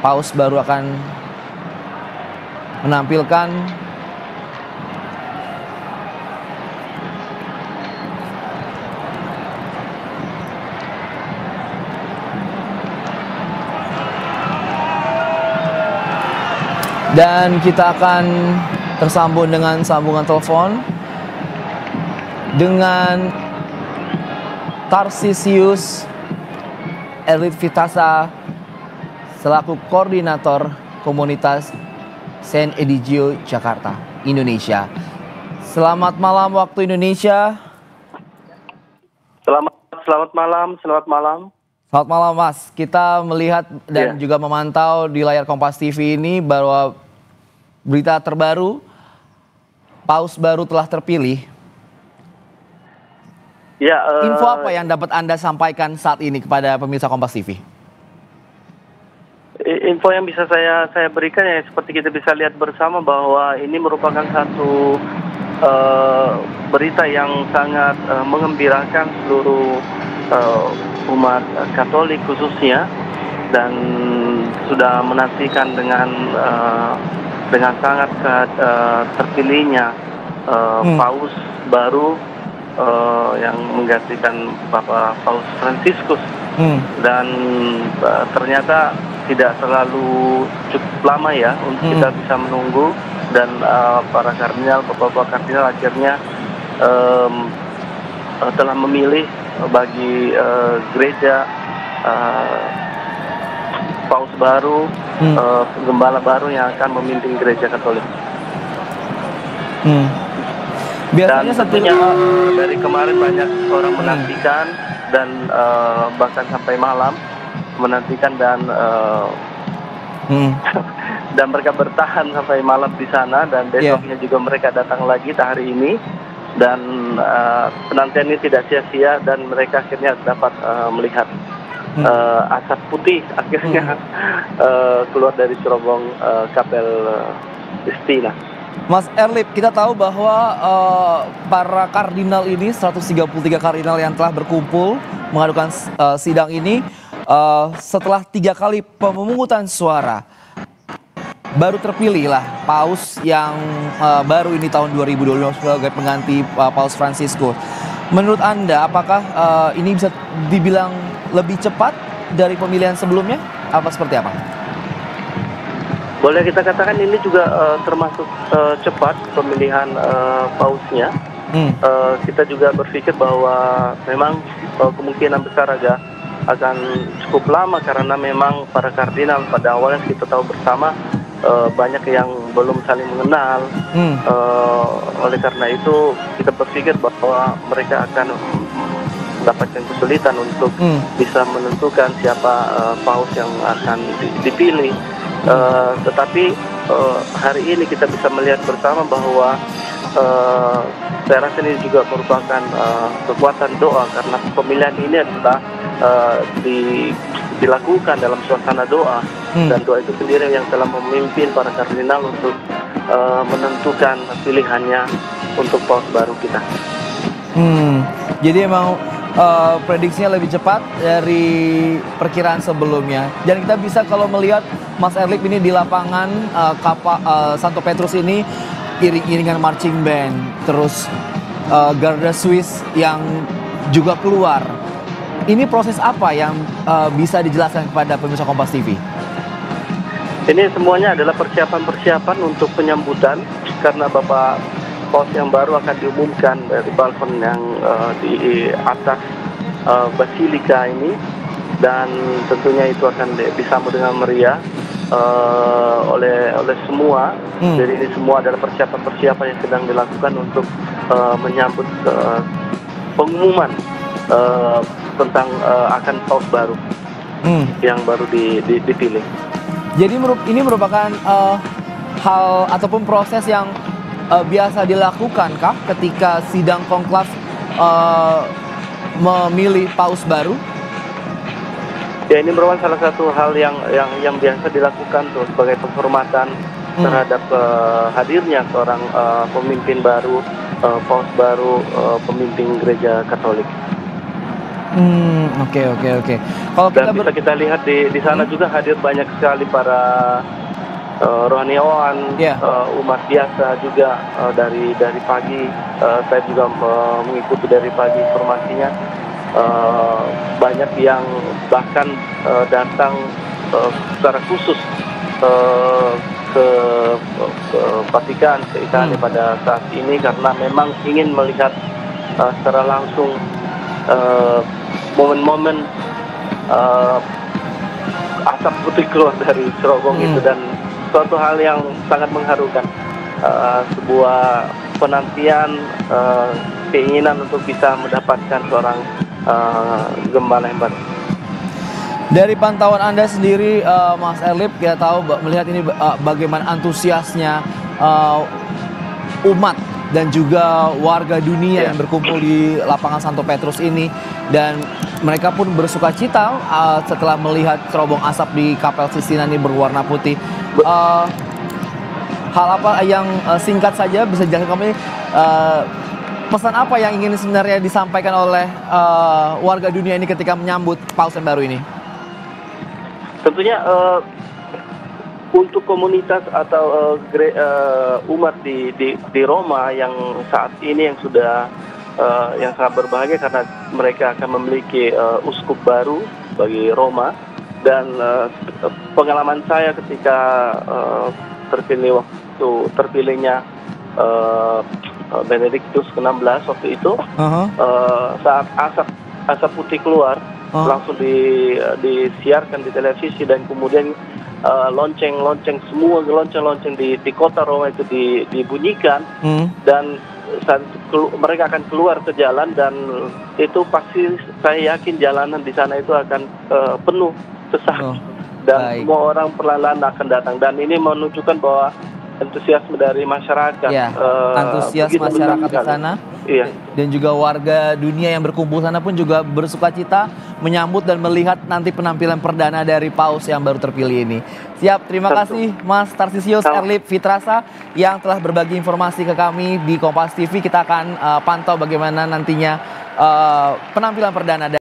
Paus baru akan menampilkan dan kita akan tersambung dengan sambungan telepon dengan Tarsisius Elit Vitasa selaku koordinator komunitas Saint Edigio Jakarta, Indonesia. Selamat malam waktu Indonesia. Selamat malam. Selamat malam Mas. Kita melihat dan juga memantau di layar Kompas TV ini bahwa berita terbaru, Paus baru telah terpilih. Info apa yang dapat Anda sampaikan saat ini kepada pemirsa Kompas TV? Info yang bisa saya berikan ya seperti kita bisa lihat bersama bahwa ini merupakan satu berita yang sangat mengembirakan seluruh umat Katolik khususnya, dan sudah menantikan dengan sangat terpilihnya Paus baru yang menggantikan Bapak Paus Fransiskus. Dan ternyata tidak terlalu cukup lama ya untuk kita bisa menunggu, dan para kardinal, bapak-bapak kardinal akhirnya telah memilih bagi gereja Paus baru, gembala baru yang akan memimpin gereja Katolik. Biasanya dan tentunya dari kemarin banyak orang menantikan dan bahkan sampai malam menantikan, dan mereka bertahan sampai malam di sana, dan besoknya juga mereka datang lagi hari ini, dan penantian ini tidak sia-sia, dan mereka akhirnya dapat melihat asap putih akhirnya keluar dari cerobong Kapel Sistina. Mas Erlip, kita tahu bahwa para kardinal ini, 133 kardinal yang telah berkumpul mengadukan sidang ini, setelah 3 kali pemungutan suara, baru terpilihlah Paus yang baru ini tahun 2025 sebagai pengganti Paus Fransiskus. Menurut Anda, apakah ini bisa dibilang lebih cepat dari pemilihan sebelumnya? Apa seperti apa? Boleh kita katakan ini juga termasuk cepat pemilihan pausnya. Kita juga berpikir bahwa memang kemungkinan besar akan cukup lama, karena memang para kardinal pada awalnya kita tahu bersama banyak yang belum saling mengenal. Oleh karena itu kita berpikir bahwa mereka akan mendapatkan kesulitan untuk bisa menentukan siapa paus yang akan dipilih. Tetapi hari ini kita bisa melihat bersama bahwa saya rasa ini juga merupakan kekuatan doa, karena pemilihan ini adalah dilakukan dalam suasana doa, dan doa itu sendiri yang telah memimpin para kardinal untuk menentukan pilihannya untuk paus baru kita. Jadi emang prediksinya lebih cepat dari perkiraan sebelumnya, dan kita bisa kalau melihat Mas Erlip ini di lapangan Santo Petrus ini iring-iringan marching band, terus Garda Swiss yang juga keluar. Ini proses apa yang bisa dijelaskan kepada pemirsa Kompas TV? Ini semuanya adalah persiapan untuk penyambutan, karena Bapak Paus yang baru akan diumumkan dari balkon yang di atas Basilika ini, dan tentunya itu akan disambut dengan meriah oleh semua. Jadi ini semua adalah persiapan yang sedang dilakukan untuk menyambut pengumuman tentang akan paus baru yang baru dipilih. Jadi ini merupakan hal ataupun proses yang biasa dilakukan kah ketika sidang konklav memilih paus baru? Ya, ini merupakan salah satu hal yang biasa dilakukan tuh sebagai penghormatan terhadap hadirnya seorang pemimpin baru, paus baru, pemimpin gereja Katolik. Oke. Kalau kita Dan bisa kita lihat di sana juga hadir banyak sekali para rohaniawan, umat biasa juga dari pagi. Saya juga mengikuti dari pagi informasinya. Banyak yang bahkan datang secara khusus ke Vatikan, ke Italia pada saat ini karena memang ingin melihat secara langsung momen-momen asap putih keluar dari cerobong itu, dan suatu hal yang sangat mengharukan, sebuah penantian, keinginan untuk bisa mendapatkan seorang gembala yang baru. Dari pantauan Anda sendiri, Mas Erlip, kita tahu melihat ini bagaimana antusiasnya umat dan juga warga dunia yang berkumpul di lapangan Santo Petrus ini, dan mereka pun bersuka cita setelah melihat cerobong asap di Kapel Sistina ini berwarna putih. Hal apa yang singkat saja bisa dijelaskan kami, pesan apa yang ingin sebenarnya disampaikan oleh warga dunia ini ketika menyambut Paus yang baru ini? Tentunya untuk komunitas atau umat di Roma yang saat ini yang sudah yang sangat berbahagia karena mereka akan memiliki uskup baru bagi Roma, dan pengalaman saya ketika terpilihnya Benediktus ke-16 waktu itu, saat asap putih keluar, langsung disiarkan di televisi, dan kemudian semua lonceng di kota Roma itu dibunyikan, dan saat mereka akan keluar ke jalan, dan itu pasti saya yakin jalanan di sana itu akan penuh sesak, dan semua orang perlahan-lahan akan datang, dan ini menunjukkan bahwa antusiasme dari masyarakat, antusias masyarakat di sana, dan juga warga dunia yang berkumpul sana pun juga bersuka cita menyambut dan melihat nanti penampilan perdana dari Paus yang baru terpilih ini. Siap, terima kasih Mas Tarsisius Erlip Fitrasa yang telah berbagi informasi ke kami di Kompas TV. Kita akan pantau bagaimana nantinya penampilan perdana